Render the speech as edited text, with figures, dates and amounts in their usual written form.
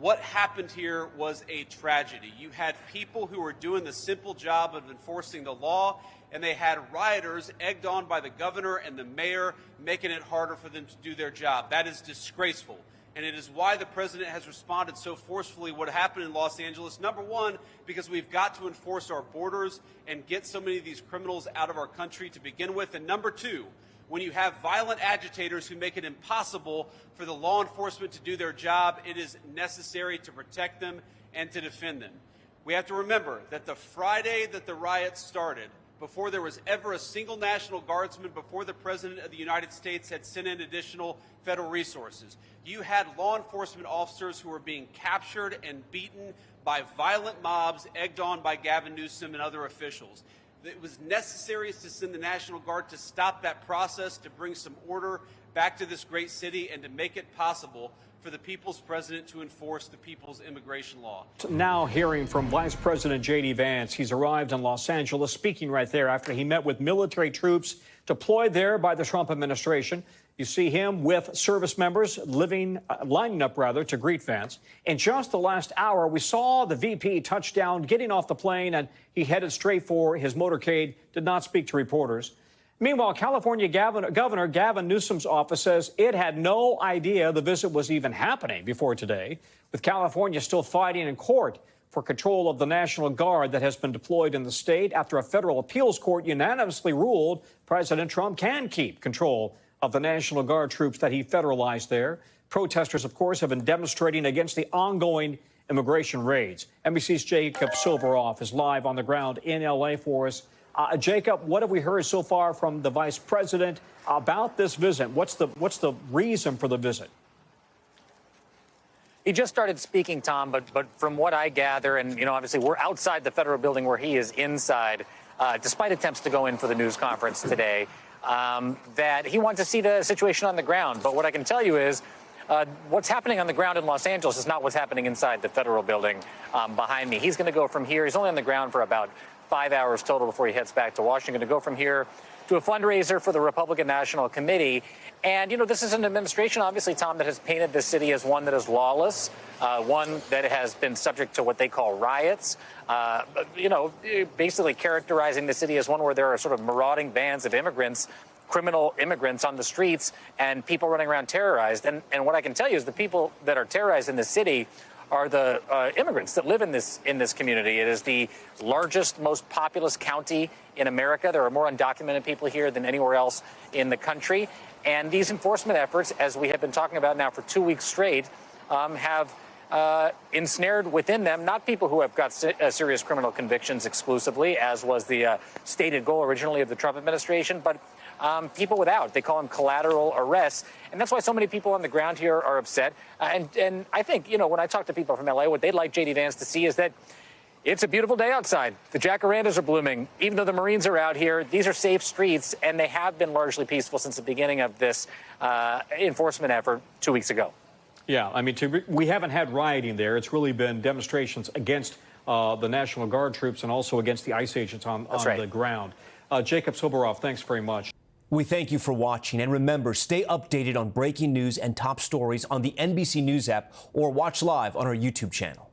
What happened here was a tragedy. You had people who were doing the simple job of enforcing the law, and they had rioters egged on by the governor and the mayor, making it harder for them to do their job. That is disgraceful. And it is why the president has responded so forcefully what happened in Los Angeles. Number one, because we've got to enforce our borders and get so many of these criminals out of our country to begin with. And number two, when you have violent agitators who make it impossible for the law enforcement to do their job, it is necessary to protect them and to defend them. We have to remember that the Friday that the riots started, before there was ever a single National Guardsman, before the President of the United States had sent in additional federal resources, you had law enforcement officers who were being captured and beaten by violent mobs egged on by Gavin Newsom and other officials. It was necessary to send the National Guard to stop that process, to bring some order back to this great city, and to make it possible for the people's president to enforce the people's immigration law. Now hearing from Vice President JD Vance. He's arrived in Los Angeles, speaking right there after he met with military troops deployed there by the Trump administration. You see him with service members lining up to greet Vance. In just the last hour, we saw the VP touch down, getting off the plane, and he headed straight for his motorcade, did not speak to reporters. Meanwhile, California Governor Gavin Newsom's office says it had no idea the visit was even happening before today, with California still fighting in court for control of the National Guard that has been deployed in the state after a federal appeals court unanimously ruled President Trump can keep control of the National Guard troops that he federalized there. Protesters, of course, have been demonstrating against the ongoing immigration raids. NBC's Jacob Silveroff is live on the ground in L.A. for us. Jacob, what have we heard so far from the vice president about this visit? What's the reason for the visit? He just started speaking, Tom, but from what I gather, and obviously we're outside the federal building where he is inside, despite attempts to go in for the news conference today, that he wants to see the situation on the ground. But what I can tell you is what's happening on the ground in Los Angeles is not what's happening inside the federal building behind me. He's going to go from here. He's only on the ground for about 5 hours total before he heads back to Washington to go from here to a fundraiser for the Republican National Committee. And, this is an administration, obviously, Tom, that has painted this city as one that is lawless, one that has been subject to what they call riots, basically characterizing the city as one where there are sort of marauding bands of immigrants, criminal immigrants on the streets, and people running around terrorized. And what I can tell you is the people that are terrorized in this city are the immigrants that live in this community. It is the largest, most populous county in America. There are more undocumented people here than anywhere else in the country. And these enforcement efforts, as we have been talking about now for 2 weeks straight, have ensnared within them not people who have got serious criminal convictions exclusively, as was the stated goal originally of the Trump administration, but people without. They call them collateral arrests. And that's why so many people on the ground here are upset. And I think, when I talk to people from L.A., what they'd like JD Vance to see is that it's a beautiful day outside. The jacarandas are blooming. Even though the Marines are out here, these are safe streets, and they have been largely peaceful since the beginning of this enforcement effort 2 weeks ago. Yeah, I mean, we haven't had rioting there. It's really been demonstrations against the National Guard troops and also against the ICE agents on the ground. Jacob Silveroff, thanks very much. We thank you for watching, and remember, stay updated on breaking news and top stories on the NBC News app or watch live on our YouTube channel.